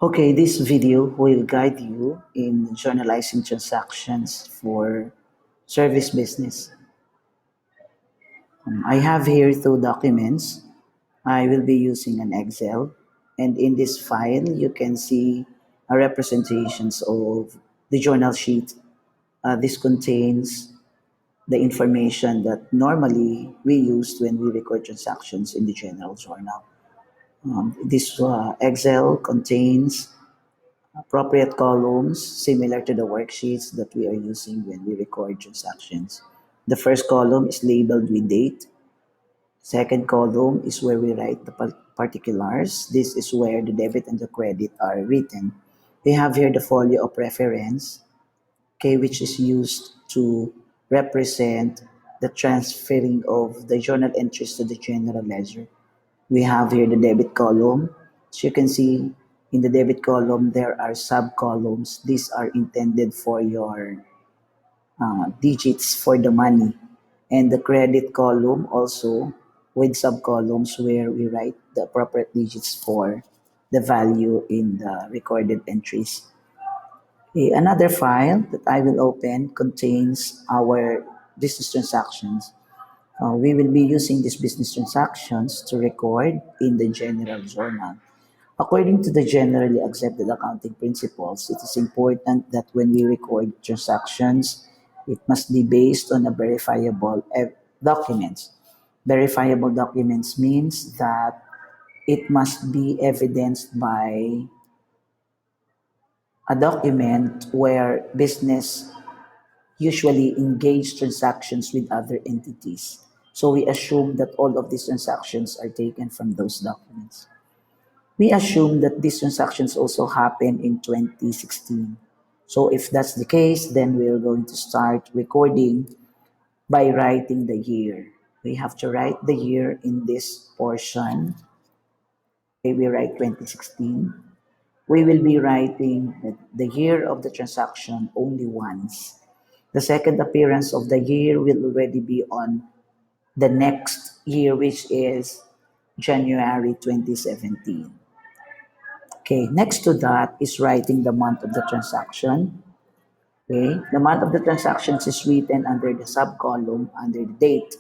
Okay, this video will guide you in journalizing transactions for service business. I have here two documents. I will be using an Excel, and in this file, you can see representations of the journal sheet. This contains the information that normally we use when we record transactions in the general journal. This Excel contains appropriate columns similar to the worksheets that we are using when we record transactions. The first column is labeled with date. Second column is where we write the particulars. This is where the debit and the credit are written. We have here the folio of reference, okay, which is used to represent the transferring of the journal entries to the general ledger. We have here the debit column. As you can see, in the debit column, there are sub-columns. These are intended for your digits for the money. And the credit column also with sub-columns where we write the appropriate digits for the value in the recorded entries. Okay, another file that I will open contains our business transactions. We will be using these business transactions to record in the general journal. According to the generally accepted accounting principles, it is important that when we record transactions, it must be based on a verifiable documents. Verifiable documents means that it must be evidenced by a document where business usually engage transactions with other entities. So we assume that all of these transactions are taken from those documents. We assume that these transactions also happened in 2016. So if that's the case, then we're going to start recording by writing the year. We have to write the year in this portion. Okay, we write 2016. We will be writing the year of the transaction only once. The second appearance of the year will already be on the next year, which is January 2017. Okay, next to that is writing the month of the transaction. Okay, the month of the transactions is written under the sub-column under the date.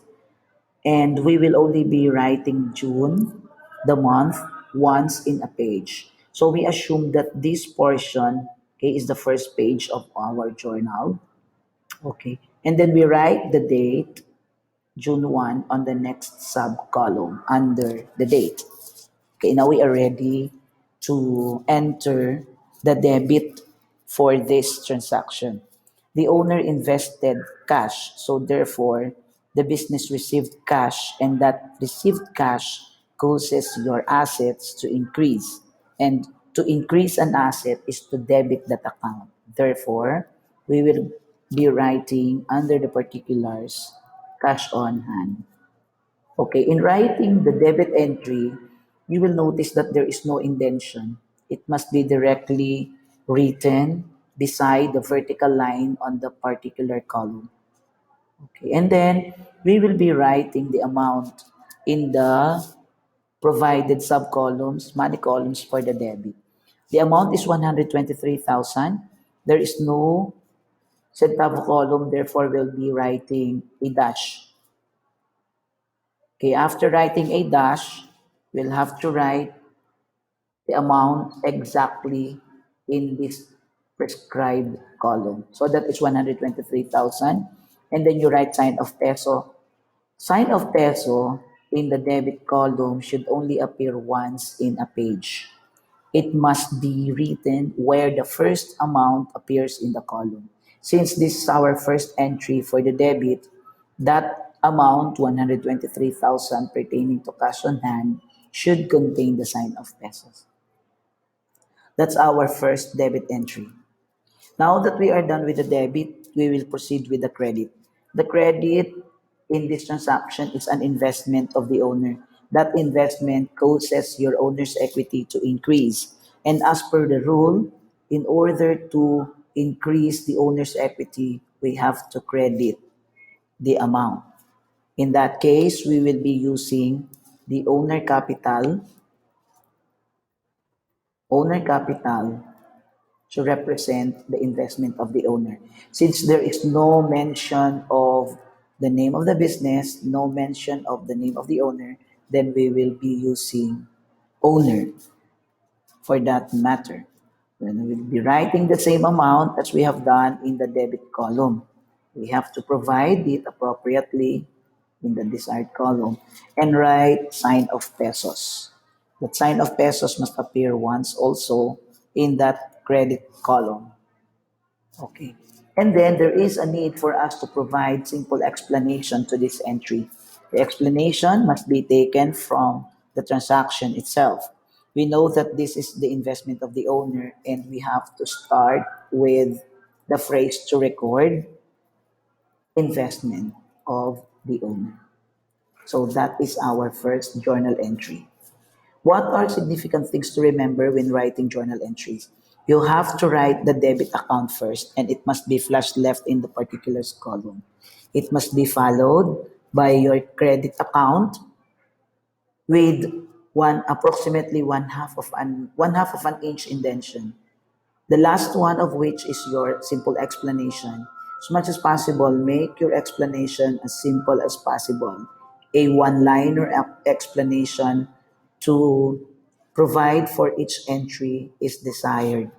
And we will only be writing June, the month, once in a page. So we assume that this portion, okay, is the first page of our journal. Okay, and then we write the date, June 1, on the next sub-column under the date. Okay, now we are ready to enter the debit for this transaction. The owner invested cash, so therefore the business received cash, and that received cash causes your assets to increase. And to increase an asset is to debit that account. Therefore, we will be writing under the particulars cash on hand. Okay, in writing the debit entry, you will notice that there is no indentation. It must be directly written beside the vertical line on the particular column. Okay, and then we will be writing the amount in the provided sub-columns, money columns for the debit. The amount is 123,000. There is no centavo column, therefore we'll be writing a dash. Okay, after writing a dash, we'll have to write the amount exactly in this prescribed column. So that is 123,000. And then you write sign of peso. Sign of peso in the debit column should only appear once in a page. It must be written where the first amount appears in the column. Since this is our first entry for the debit, that amount, 123,000 pertaining to cash on hand, should contain the sign of pesos. That's our first debit entry. Now that we are done with the debit, we will proceed with the credit. The credit in this transaction is an investment of the owner. That investment causes your owner's equity to increase. And as per the rule, in order to increase the owner's equity, we have to credit the amount. In that case, we will be using the owner capital owner capital to represent the investment of the owner. Since there is no mention of the name of the business, no mention of the name of the owner, then we will be using owner for that matter. Then we'll be writing the same amount as we have done in the debit column. We have to provide it appropriately in the desired column and write sign of pesos. That sign of pesos must appear once also in that credit column. Okay. And then there is a need for us to provide simple explanation to this entry. The explanation must be taken from the transaction itself. We know that this is the investment of the owner, and we have to start with the phrase to record investment of the owner. So that is our first journal entry. What are significant things to remember when writing journal entries? You have to write the debit account first, and it must be flush left in the particulars column. It must be followed by your credit account with approximately one half of an inch indentation. The last one of which is your simple explanation. As much as possible, make your explanation as simple as possible. A one-liner explanation to provide for each entry is desired.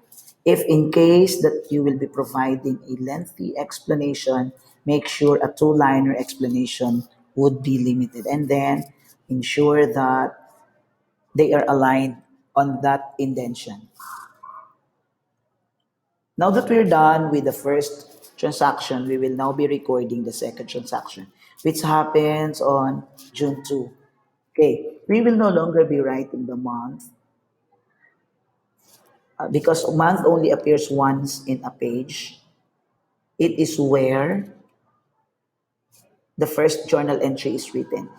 If in case that you will be providing a lengthy explanation, make sure a two-liner explanation would be limited. And then ensure that they are aligned on that indentation. Now that we're done with the first transaction, we will now be recording the second transaction, which happens on June 2. Okay, we will no longer be writing the month because month only appears once in a page. It is where the first journal entry is written.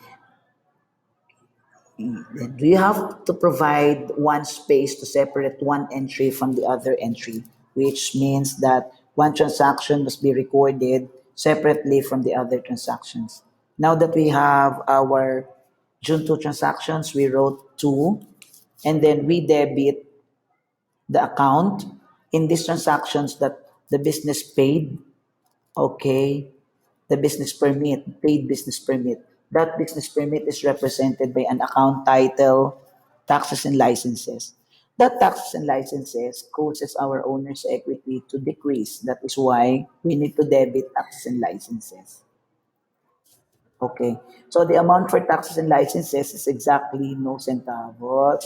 Then you have to provide one space to separate one entry from the other entry, which means that one transaction must be recorded separately from the other transactions. Now that we have our June 2 transactions, we wrote 2, and then we debit the account in these transactions that the business paid. Okay, the business permit, paid business permit. That business permit is represented by an account title, taxes and licenses. That taxes and licenses causes our owner's equity to decrease. That is why we need to debit taxes and licenses. Okay, so the amount for taxes and licenses is exactly no centavos.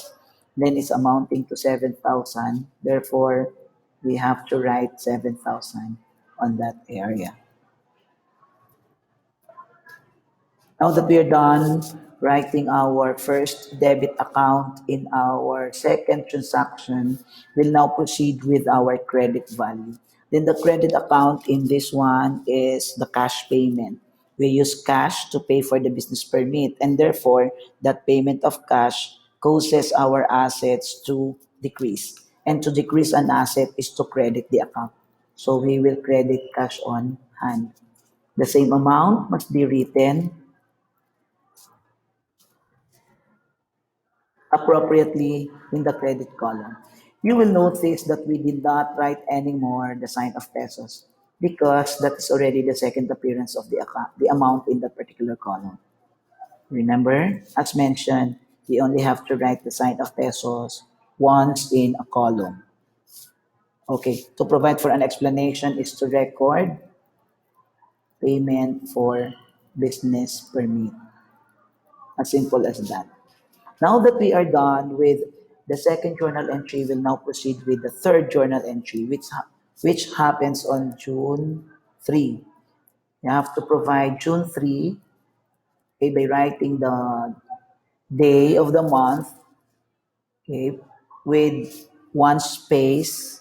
Then it's amounting to 7,000. Therefore, we have to write 7,000 on that area. Now that we are done writing our first debit account in our second transaction, we'll now proceed with our credit value. Then the credit account in this one is the cash payment. We use cash to pay for the business permit, and therefore that payment of cash causes our assets to decrease. And to decrease an asset is to credit the account. So we will credit cash on hand. The same amount must be written appropriately in the credit column. You will notice that we did not write anymore the sign of pesos because that is already the second appearance of the amount in that particular column. Remember, as mentioned, we only have to write the sign of pesos once in a column. Okay, to provide for an explanation is to record payment for business permit. As simple as that. Now that we are done with the second journal entry, we'll now proceed with the third journal entry, which happens on June 3. You have to provide June 3, okay, by writing the day of the month, okay, with one space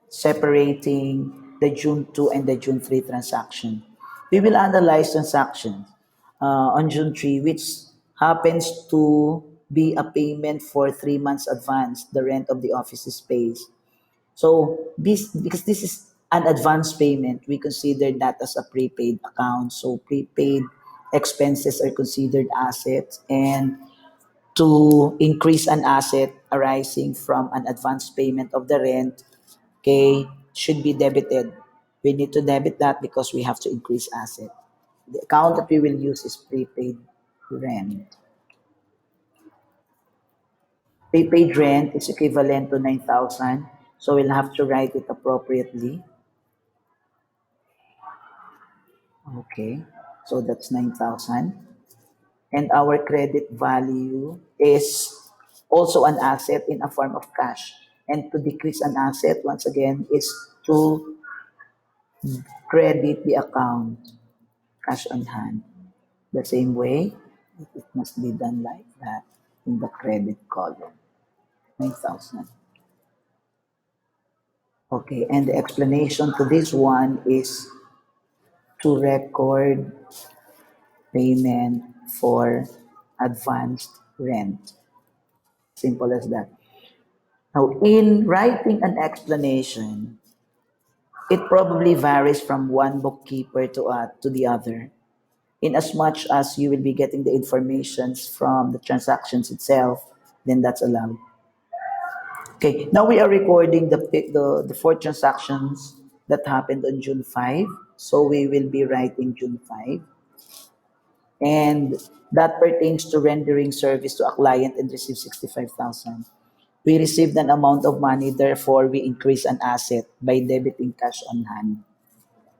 separating the June 2 and the June 3 transaction. We will analyze transactions on June 3, which happens to be a payment for 3 months advance, the rent of the office space. So because this is an advance payment, we consider that as a prepaid account. So prepaid expenses are considered assets, and to increase an asset arising from an advance payment of the rent, okay, should be debited. We need to debit that because we have to increase asset. The account that we will use is prepaid rent. Prepaid rent is equivalent to 9,000, so we'll have to write it appropriately. Okay, so that's 9,000. And our credit value is also an asset in a form of cash. And to decrease an asset, once again, is to credit the account, cash on hand. The same way, it must be done like that in the credit column, 9,000. Okay, and the explanation to this one is to record payment for advanced rent. Simple as that. Now, in writing an explanation, it probably varies from one bookkeeper to the other, in as much as you will be getting the informations from the transactions itself, then that's allowed. Okay, now we are recording the four transactions that happened on June 5. So we will be writing June 5. And that pertains to rendering service to a client and receive 65,000. We received an amount of money, therefore we increase an asset by debiting cash on hand.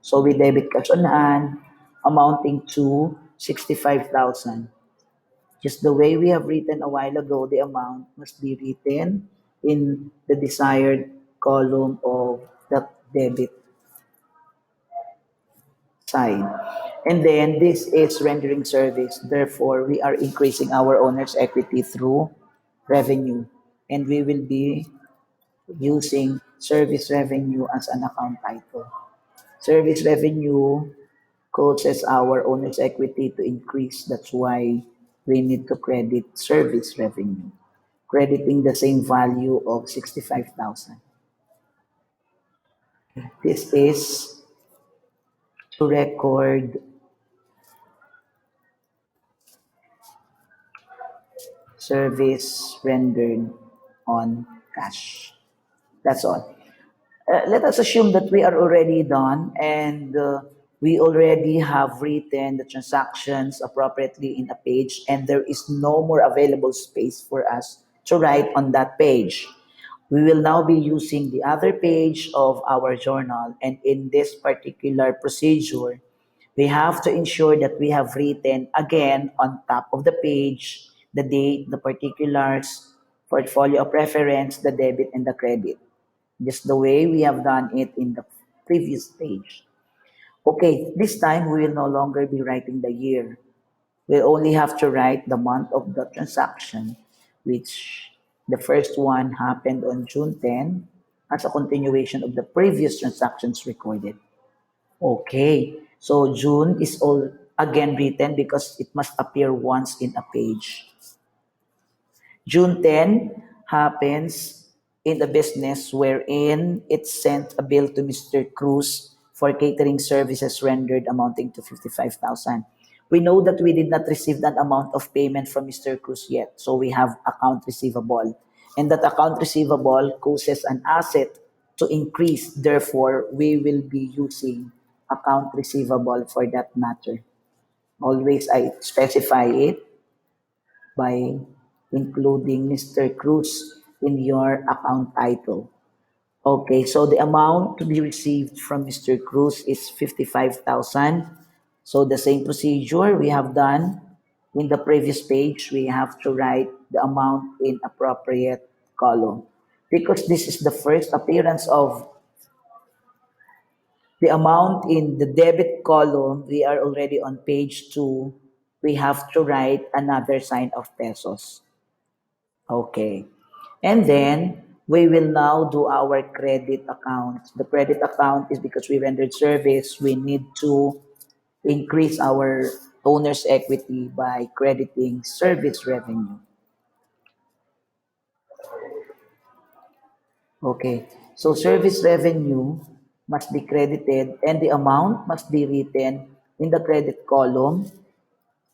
So we debit cash on hand amounting to 65,000. Just the way we have written a while ago, the amount must be written in the desired column of the debit side. And then this is rendering service. Therefore, we are increasing our owner's equity through revenue. And we will be using service revenue as an account title. Service revenue causes our owner's equity to increase. That's why we need to credit service revenue, crediting the same value of 65,000. This is to record service rendered on cash. That's all. Let us assume that we are already done and we already have written the transactions appropriately in a page and there is no more available space for us to write on that page. We will now be using the other page of our journal, and in this particular procedure, we have to ensure that we have written again on top of the page the date, the particulars, portfolio of preference, the debit, and the credit. Just the way we have done it in the previous page. Okay, this time we will no longer be writing the year. We'll only have to write the month of the transaction, which the first one happened on June 10 as a continuation of the previous transactions recorded. Okay, so June is all again written because it must appear once in a page. June 10 happens in the business wherein it sent a bill to Mr. Cruz for catering services rendered amounting to 55,000. We know that we did not receive that amount of payment from Mr. Cruz yet, so we have account receivable. And that account receivable causes an asset to increase. Therefore, we will be using account receivable for that matter. Always I specify it by including Mr. Cruz in your account title. Okay, so the amount to be received from Mr. Cruz is 55,000. So the same procedure we have done in the previous page, we have to write the amount in appropriate column. Because this is the first appearance of the amount in the debit column, we are already on page 2. We have to write another sign of pesos. Okay. And then we will now do our credit account. The credit account is because we rendered service, we need to increase our owner's equity by crediting service revenue. Okay. So service revenue must be credited and the amount must be written in the credit column,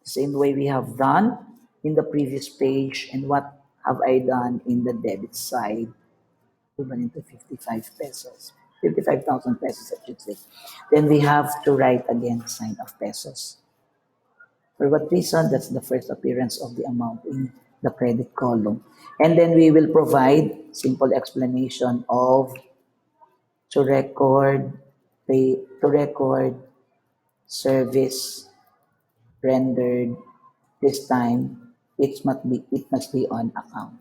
same way we have done. in the previous page and what have I done in the debit side, equivalent to 55 pesos. 55,000 pesos, I should say. Then we have to write again the sign of pesos. For what reason? That's the first appearance of the amount in the credit column. And then we will provide simple explanation of to record service rendered. This time it must be on account.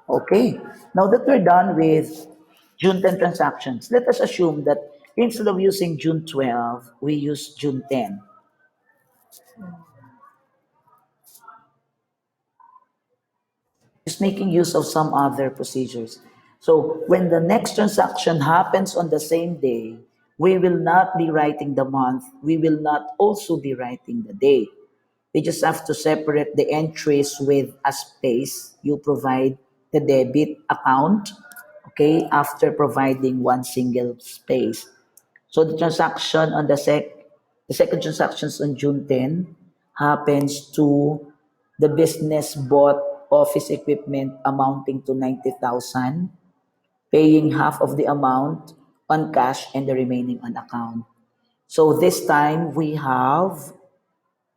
Okay. Now that we're done with June 10 transactions, let us assume that instead of using June 12, we use June 10. Just making use of some other procedures. So when the next transaction happens on the same day, we will not be writing the month. We will not also be writing the date. We just have to separate the entries with a space. You provide the debit account, okay, after providing one single space. So the second transactions on June 10 happens to the business bought office equipment amounting to 90,000, paying half of the amount on cash and the remaining on account. So this time we have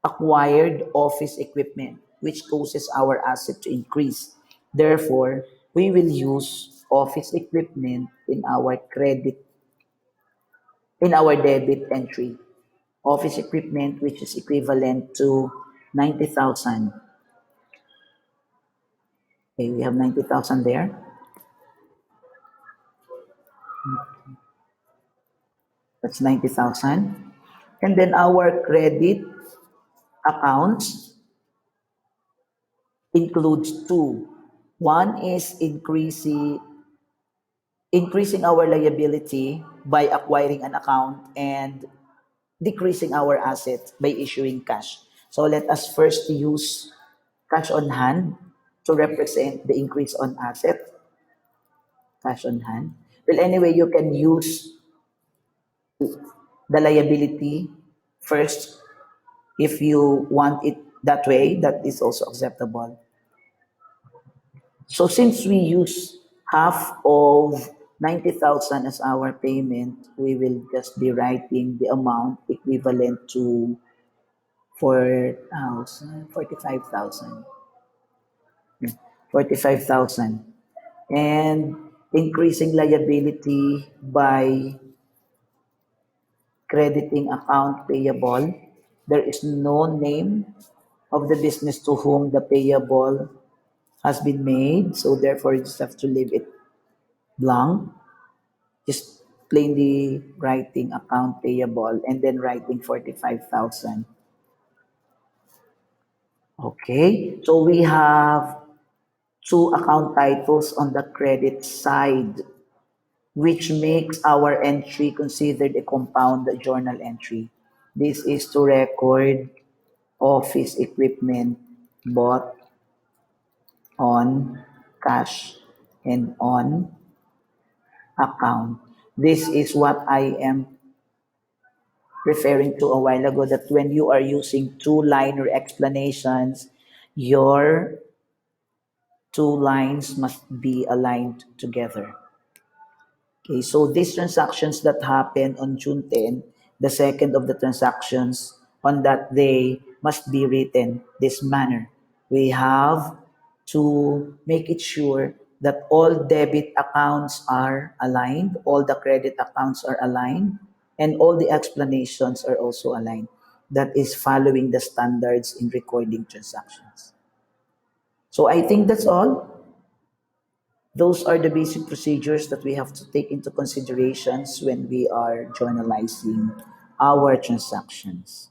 acquired office equipment, which causes our asset to increase. Therefore, we will use office equipment in our debit entry. Office equipment, which is equivalent to 90,000. Okay, we have 90,000 there. That's 90,000. And then our credit accounts includes two. One is increasing our liability by acquiring an account and decreasing our asset by issuing cash. So let us first use cash on hand to represent the increase on asset, cash on hand. Well, anyway, you can use the liability first if you want it that way. That is also acceptable. So since we use half of 90,000 as our payment, we will just be writing the amount equivalent to 4,000, 45,000. 45,000. And increasing liability by crediting account payable. There is no name of the business to whom the payable has been made, so therefore you just have to leave it blank. Just plainly writing account payable and then writing 45,000. Okay, so we have two account titles on the credit side, which makes our entry considered a compound journal entry. This is to record office equipment bought on cash and on account. This is what I am referring to a while ago, that when you are using two-liner explanations, your two lines must be aligned together. Okay, so these transactions that happen on June 10, the second of the transactions on that day must be written this manner. We have to make it sure that all debit accounts are aligned, all the credit accounts are aligned, and all the explanations are also aligned. That is following the standards in recording transactions. So I think that's all. Those are the basic procedures that we have to take into considerations when we are journalizing our transactions.